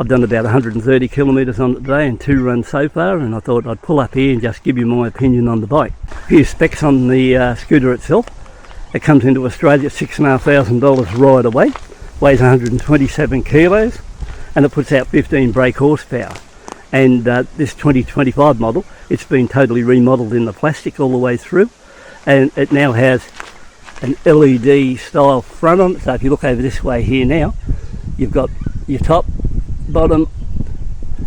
I've done about 130 kilometres on it today and 2 runs so far, and I thought I'd pull up here and just give you my opinion on the bike. A few specs on the scooter itself. It comes into Australia at $6,500 right away, weighs 127 kilos, and it puts out 15 brake horsepower. And this 2025 model, it's been totally remodelled in the plastic all the way through, and it now has an LED style front on it. So if you look over this way here now, you've got your top, bottom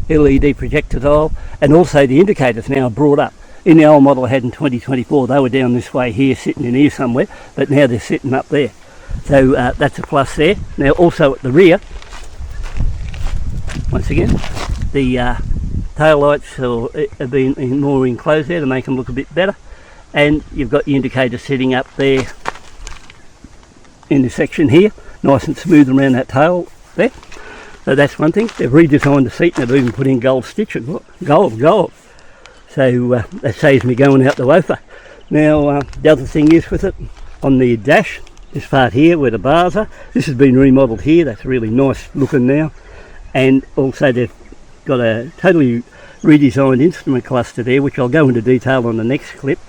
LED projector dial, and also the indicators now brought up. In the old model I had in 2024, they were down this way here, sitting in here somewhere, but now they're sitting up there. So that's a plus there. Now also at the rear, once again, the tail lights have been more enclosed there to make them look a bit better, and you've got the indicator sitting up there in this section here, nice and smooth around that tail there. So that's one thing. They've redesigned the seat and they've even put in gold stitching. Look, gold. So that saves me going out the wofa. Now the other thing is with it, on the dash, this part here where the bars are, this has been remodelled here. That's really nice looking now. And also they've got a totally redesigned instrument cluster there, which I'll go into detail on the next clip.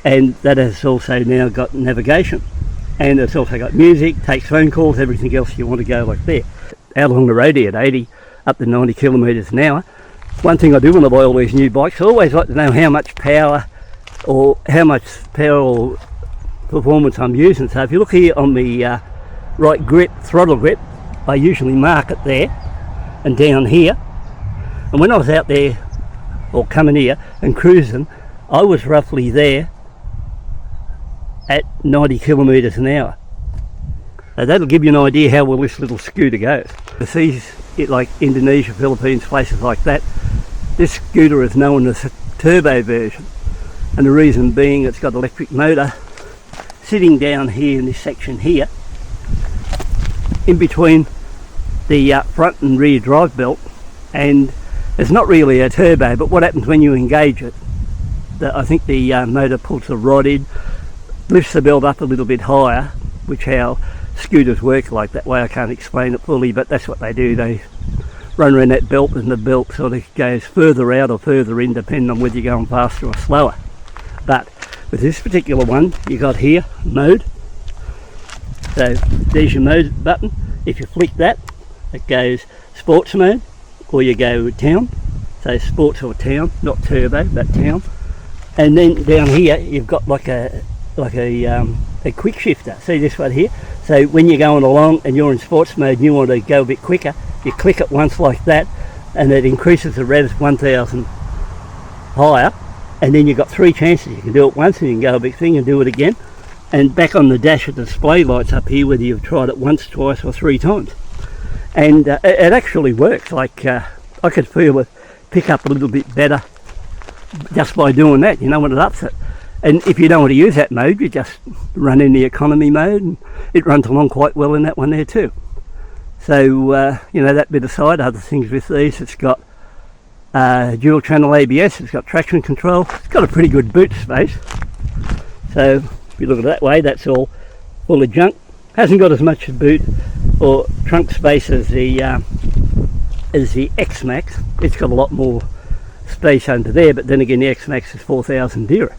And that has also now got navigation. And it's also got music, takes phone calls, everything else you want to go like there. Out along the road here at 80 up to 90 kilometres an hour. One thing I do when I buy all these new bikes, I always like to know how much power or performance I'm using. So if you look here on the right grip, throttle grip, I usually mark it there and down here. And when I was out there or coming here and cruising, I was roughly there at 90 kilometres an hour. So that'll give you an idea how well this little scooter goes. To see it like Indonesia, Philippines, places like that, this scooter is known as a turbo version, and the reason being it's got electric motor sitting down here in this section here, in between the front and rear drive belt, and it's not really a turbo, but what happens when you engage it, I think the motor pulls the rod in, lifts the belt up a little bit higher, which how scooters work like that way. I can't explain it fully, but that's what they do. They run around that belt and the belt sort of goes further out or further in depending on whether you're going faster or slower. But with this particular one, you got here mode. So there's your mode button. If you flick that, it goes sports mode, or you go town. So sports or town, not turbo but town. And then down here you've got like a quick shifter. See this one here? So when you're going along and you're in sports mode and you want to go a bit quicker, you click it once like that and it increases the revs 1000 higher, and then you've got 3 chances. You can do it once and you can go a big thing and do it again. And back on the dash of the display lights up here, whether you've tried it once, twice or 3 times. And it actually works. Like I could feel it pick up a little bit better just by doing that, you know, when it ups it. And if you don't want to use that mode, you just run in the economy mode, and it runs along quite well in that one there too. So, you know, that bit aside, other things with these, it's got dual channel ABS, it's got traction control, it's got a pretty good boot space. So, if you look at it that way, that's all full of junk. Hasn't got as much boot or trunk space as the Nmax. It's got a lot more space under there, but then again, the Nmax is 4,000 dearer.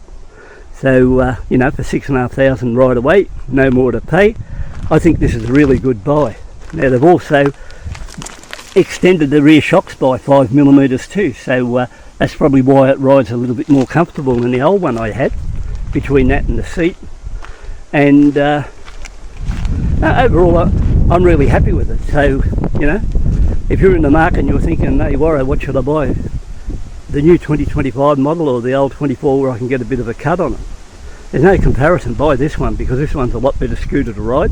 So, you know, for 6,500 right away, no more to pay. I think this is a really good buy. Now, they've also extended the rear shocks by 5mm too, so that's probably why it rides a little bit more comfortable than the old one I had, between that and the seat. And overall, I'm really happy with it. So, you know, if you're in the market and you're thinking, hey, Warro, what should I buy? The new 2025 model or the old 24 where I can get a bit of a cut on it. There's no comparison. Buy this one, because this one's a lot better scooter to ride,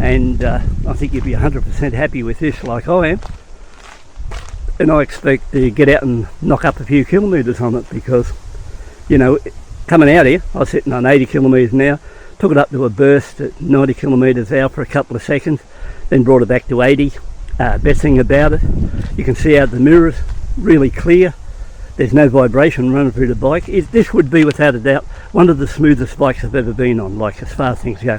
and I think you'd be 100% happy with this like I am. And I expect to get out and knock up a few kilometres on it, because, you know, coming out here, I was sitting on 80 kilometres an hour, took it up to a burst at 90 kilometres an hour for a couple of seconds, then brought it back to 80. Best thing about it, you can see out the mirrors really clear. There's no vibration running through the bike. This would be, without a doubt, one of the smoothest bikes I've ever been on, like as far as things go.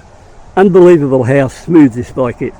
Unbelievable how smooth this bike is.